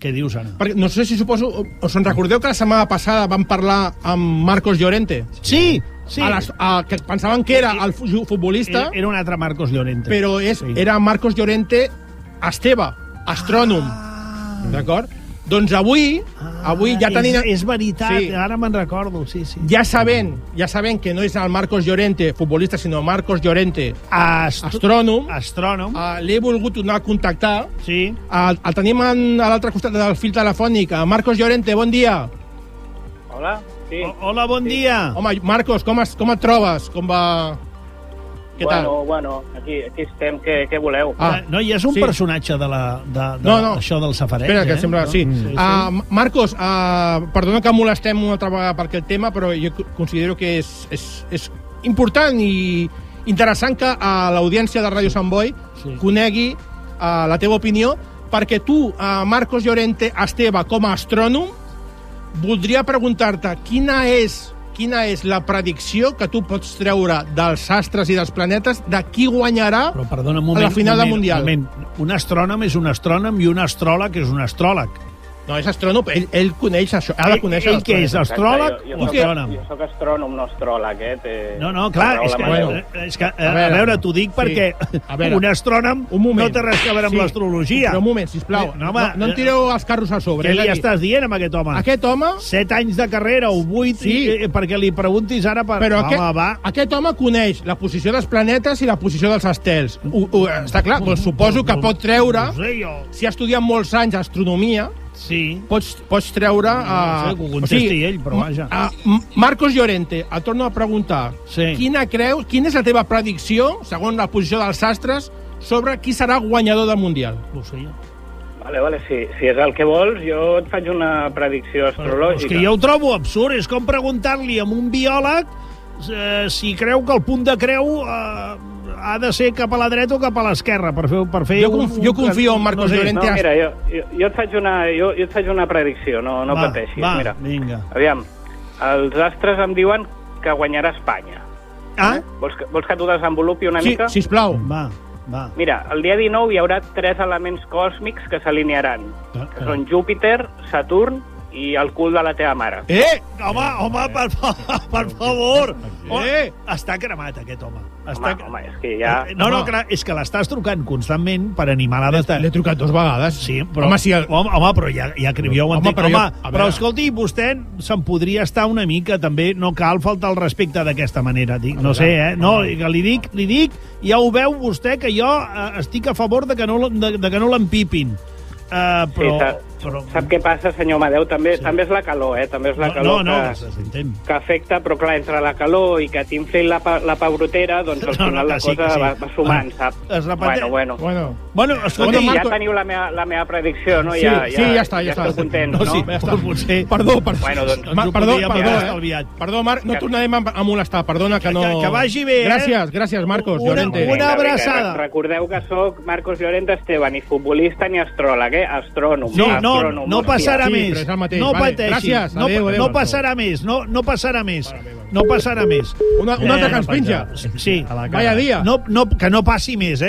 Què dius, Anna? Perquè no sé si suposo... Us en recordeu que la setmana passada vam parlar amb Marcos Llorente? Sí. Que pensaven que era el futbolista... Era un altre Marcos Llorente. Però era Marcos Llorente Esteve, astrònom. D'acord? Doncs avui ja tenint... És veritat, ara me'n recordo, sí. Ja sabent que no és el Marcos Llorente futbolista, sinó Marcos Llorente astrònom, l'he volgut tornar a contactar. Sí. El tenim a l'altre costat del fil telefònic. Marcos Llorente, bon dia. Hola, sí. Hola, bon dia. Home, Marcos, com et trobes? Com va... Què tal? Bueno, aquí estem. Què voleu? No, i és un personatge d'això del safareig. Espera, que sembla... Sí. Marcos, perdona que molestem una altra vegada per aquest tema, però jo considero que és important i interessant que l'audiència de Ràdio Sant Boi conegui la teva opinió, perquè tu, Marcos Llorente Esteve, com a astrònom, voldria preguntar-te quina és la predicció que tu pots treure dels astres i dels planetes de qui guanyarà a la final del Mundial. Un astrònom és un astrònom i un astròleg és un astròleg. No, és astrònom, ell coneix això, ha de conèixer... Ell què és, astròleg o astrònom? Jo soc astrònom, no astròleg, No, clar, és que, a veure, t'ho dic perquè un astrònom no té res a veure amb l'astrologia. Però un moment, sisplau, no em tireu els carros a sobre. Què li estàs dient amb aquest home? Aquest home... 7 anys de carrera o 8, perquè li preguntis ara per... Però aquest home coneix la posició dels planetes i la posició dels estels. Està clar, doncs suposo que pot treure, si ha estudiat molts anys astronomia, pots treure... No sé, que ho contesti ell, però vaja. Marcos Llorente, et torno a preguntar. Quina és la teva predicció, segons la posició dels astres, sobre qui serà guanyador del Mundial? No ho sé jo. Vale, si és el que vols, jo et faig una predicció astrològica. És que jo ho trobo absurd, és com preguntar-li a un biòleg si creu que el punt de creu ha de ser cap a la dreta o cap a l'esquerra per fer... Jo confio en Marcos Llorente. No, mira, jo et faig una predicció, no pateixis. Va, vinga. Aviam, els astres em diuen que guanyarà Espanya. Vols que t'ho desenvolupi una mica? Sí, sisplau. Va. Mira, el dia 19 hi haurà 3 elements còsmics que s'alinearan, que són Júpiter, Saturn i el cul de la teva mare. Home, per favor! Està cremat, aquest home. Home, és que ja... No, és que l'estàs trucant constantment per animar la... L'he trucat 2 vegades. Sí, però... Home, però ja ho entenc. Però escolti, vostè se'n podria estar una mica, també. No cal faltar el respecte d'aquesta manera. No sé, No, li dic, ja ho veu vostè, que jo estic a favor de que no l'empipin. Però... Sap què passa, senyor Amadeu? També és la calor, També és la calor que afecta, però clar, entre la calor i que t'inflin la pabrotera, doncs al final la cosa va sumant, sap? Bueno, escolta, ja teniu la meva predicció, no? Sí, ja està. Esteu contents, no? Potser... Perdó, Perdó, Marc, no tornarem a molestar, perdona que no... Que vagi bé, Gràcies, Marcos Llorente. Una abraçada. Recordeu que sóc Marcos Llorente Esteve, ni futbolista ni astròleg, astrònom. No passarà més. No pateixis. No passarà més. No passarà més. No passarà més. Un altre que ens penja. Sí. Vaya dia. Que no passi més,